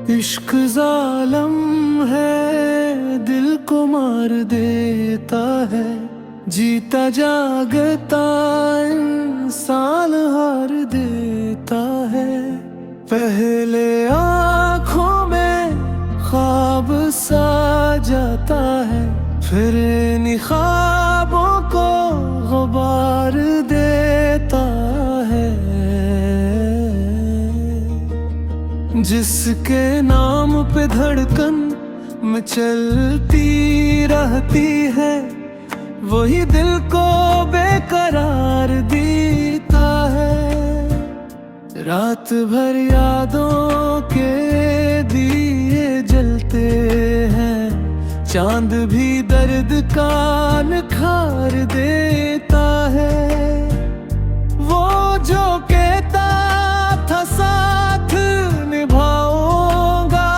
इश्क जालम है, दिल को मार देता है। जीता जागता इंसान हार देता है। पहले आँखों में ख्वाब सा जाता है, फिर इन ख्वाबों को गुबार देता है। जिसके नाम पे धड़कन में चलती रहती है, वही दिल को बेकरार देता है। रात भर यादों के दिए जलते हैं, चांद भी दर्द का निखार देता है। वो जो कहता था साथ निभाऊंगा,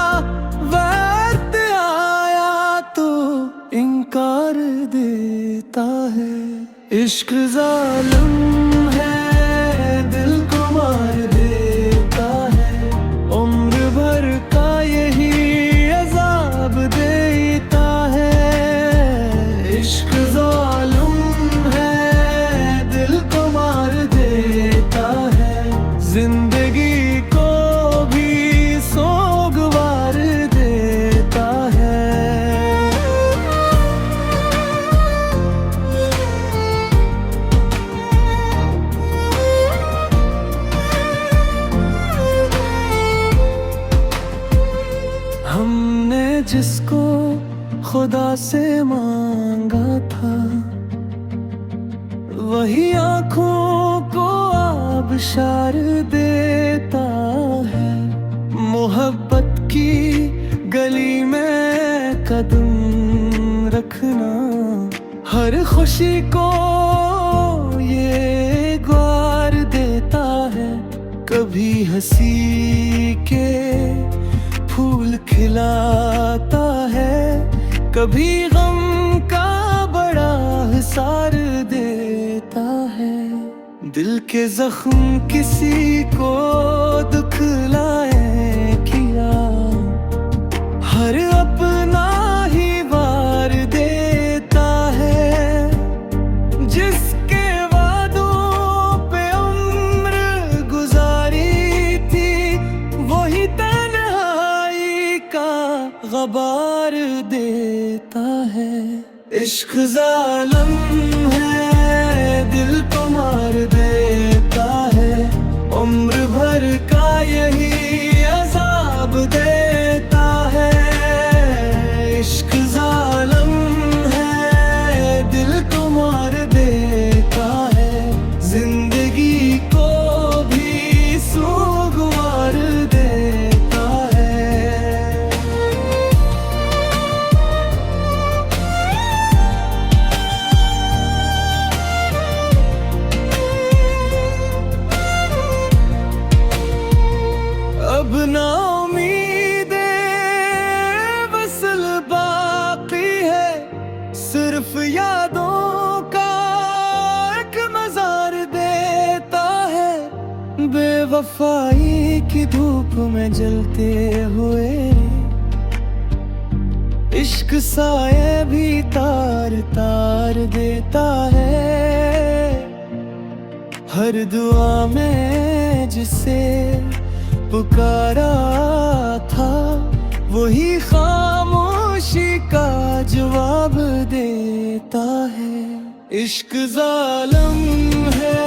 वक्त आया तो इनकार देता है। इश्क जालिम है, दिल को मार देता है। उम्र भर का यही अजाब देता है। इश्क जालिम है, दिल को मार देता है। जिंदगी को भी सोगवार देता है। हमने जिसको खुदा से मांगा था, वही आँखों को आबशार देता है। मोहब्बत की गली में कदम रखना, हर खुशी को ये ग्वार देता है। कभी हंसी के फूल खिलाता है, कभी गम का बड़ा हिसार देता है। दिल के जख्म किसी को दुखलाए किया, हर अपना ही वार देता है। जिसके वादों पे उम्र गुजारी थी, वही तन्हाई का गबार देता है। इश्क जालिम है, दिल को मार देता है। उम्र भर का यही अजाब देता है। इश्क जालिम है, दिल को मार देता है। जिंदगी को भी सोगवार देता है। अब ना उम्मीदें वसल बाकी है, सिर्फ यादों का एक मजार देता है। बेवफाई की धूप में जलते हुए इश्क साए भी तार तार देता है। हर दुआ में जिसे पुकारा था, वही खामोशी का जवाब देता है। इश्क जालिम है,